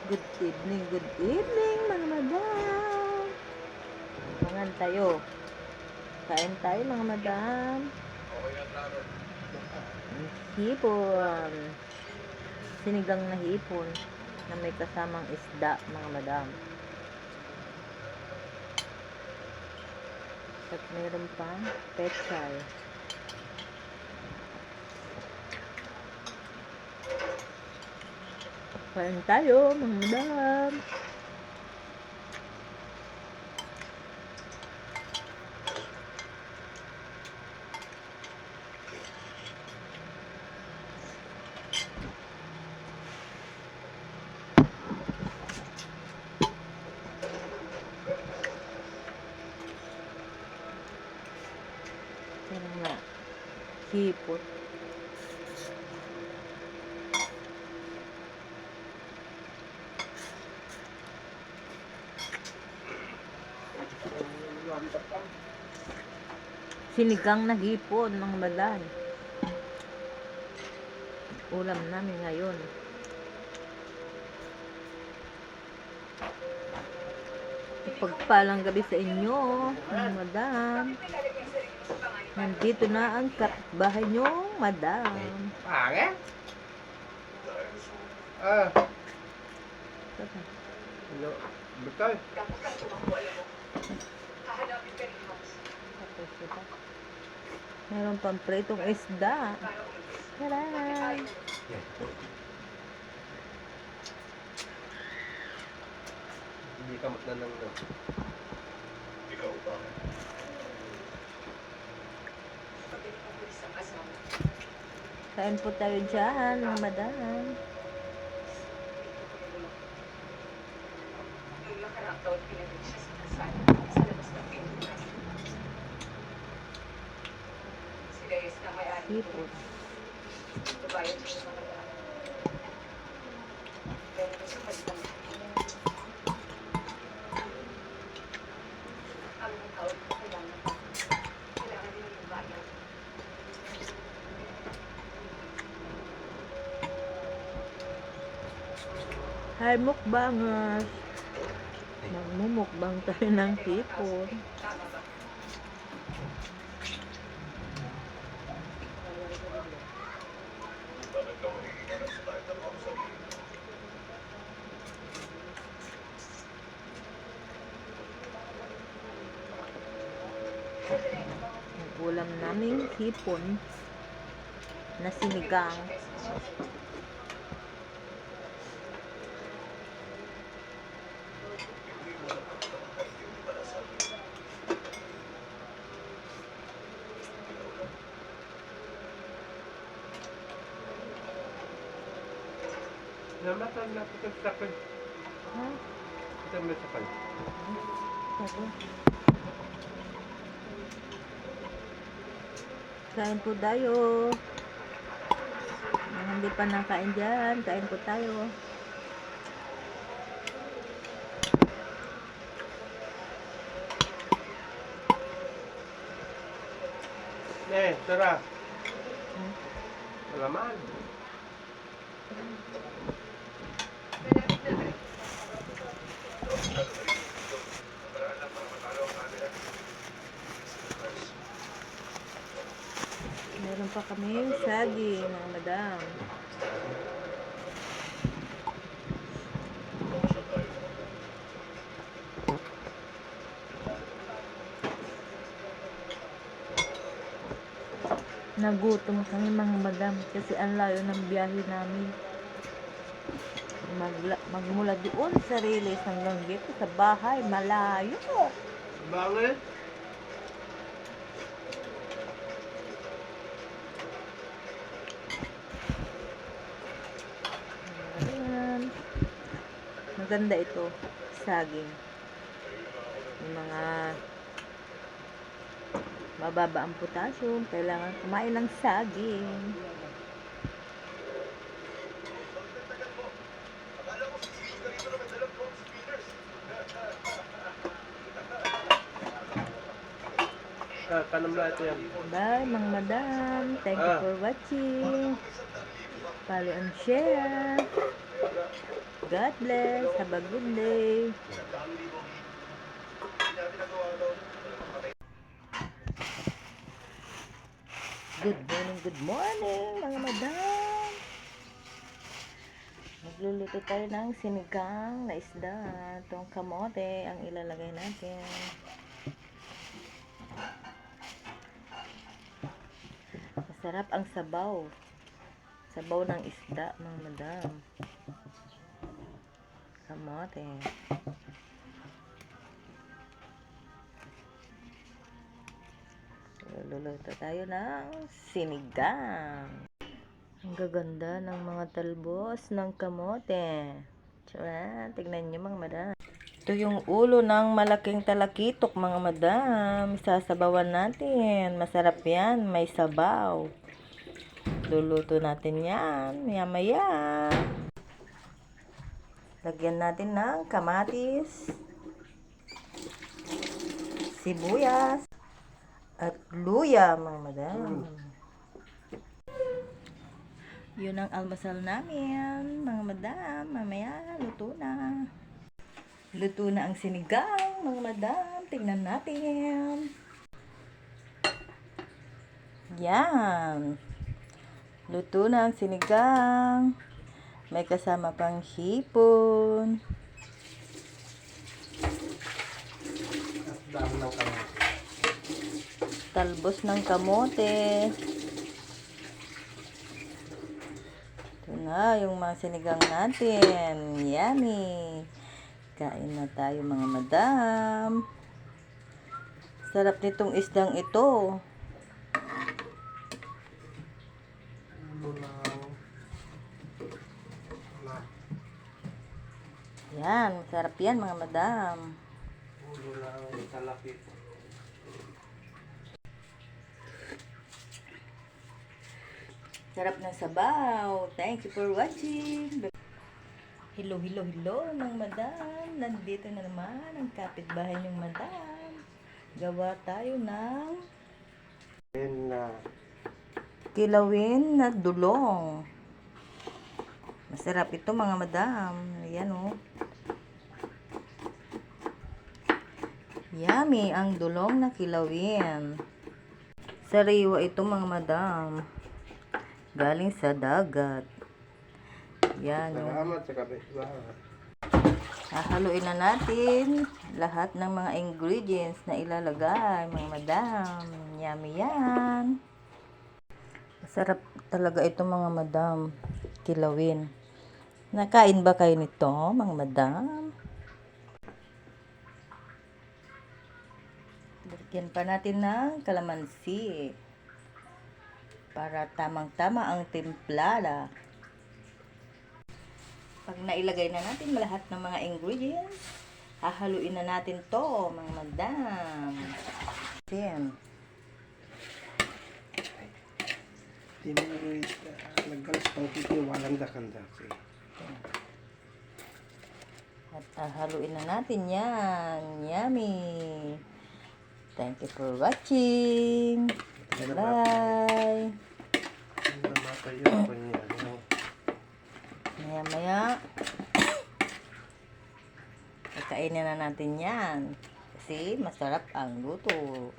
Good evening mga madam. Mangan tayo. Kain tayo mga madam. Hipon. Sinigang na hipon na may kasamang isda mga madam. At mayroon pang pechay. Kain tayo mga madam. Pero nga, hipon. Sinigang na hipon mga madam. Ulam namin ngayon. Pagpalang gabi sa inyo mga madam. Nandito na ang kapitbahay nyo, madam. Pangit? Hello. Betul. Meron pang pritong isda. Taray! Hindi ka magtanong na. Ikaw ba? Kain po tayo dyan, mga madam. Hipon. Hi, mukbangers. Magmumukbang tayo ng hipon. Ang ulam naming hipon na sinigang. Namatan na kita sakal. Ha? Kita may sakal. Sabi. Kain po tayo. Mga hindi pa nakain dyan, kain po tayo. Sarah. Malaman. Meron pa kami saging, mga madam. Nagutom kami mga madam kasi ang layo ng biyahe namin. Magmula doon sa Riles hanggang dito sa bahay, malayo. Bakit? Ayan. Maganda ito, saging. Yung mga mababa ang potassium, kailangan kumain ng saging. Kanam na ito yan. Bye mga madam. Thank you for watching. Follow and share. God bless. Have a good day. Good morning, mga madam. Magluluto tayo ng sinigang na isda. Itong kamote ang ilalagay natin. Masarap ang sabaw. Sabaw ng isda, mga madam. Kamote. Luluto tayo ng sinigang. Ang gaganda ng mga talbos ng kamote. Tara, tignan nyo mga madam. Ito yung ulo ng malaking talakitok mga madam. Sasabawan natin. Masarap yan. May sabaw. Luluto natin yan. Maya maya. Lagyan natin ng kamatis, sibuyas, at luya mga madam. Yun ang almusal namin mga madam. Mamaya luto na. Luto na ang sinigang mga madam. Tingnan natin. Yan. Luto na ang sinigang. May kasama pang hipon. Dami ng kamote. Talbos ng kamote. Ito na yung mga sinigang natin. Yummy. Kain na tayo mga madam. Sarap nitong isdang ito. Yan, masarap yan mga madam. Ulo ng talakit. Sarap ng sabaw. Thank you for watching. Hello mga madam. Nandito na naman ang kapitbahay ng madam. Gawa tayo ng kilawin na dulong. Masarap ito mga madam. Ayan o. Yummy ang dulong na kilawin. Sariwa ito mga madam. Galing sa dagat. Yan. Salamat sa kapitbahay. Hahaluin na natin lahat ng mga ingredients na ilalagay mga madam. Yummy yan. Masarap talaga ito mga madam. Kilawin. Nakain ba kayo nito mga madam? Lagyan pa natin ng kalamansi para tamang-tama ang timplada. Pag nailagay na natin lahat ng mga ingredients, hahaluin na natin to mga madam. Ayan. Naggalas pang walang dakanda. At hahaluin na natin yan. Yummy. Thank you for watching. Bye. Maya-maya, kainin na natin yan. Kasi masarap ang luto.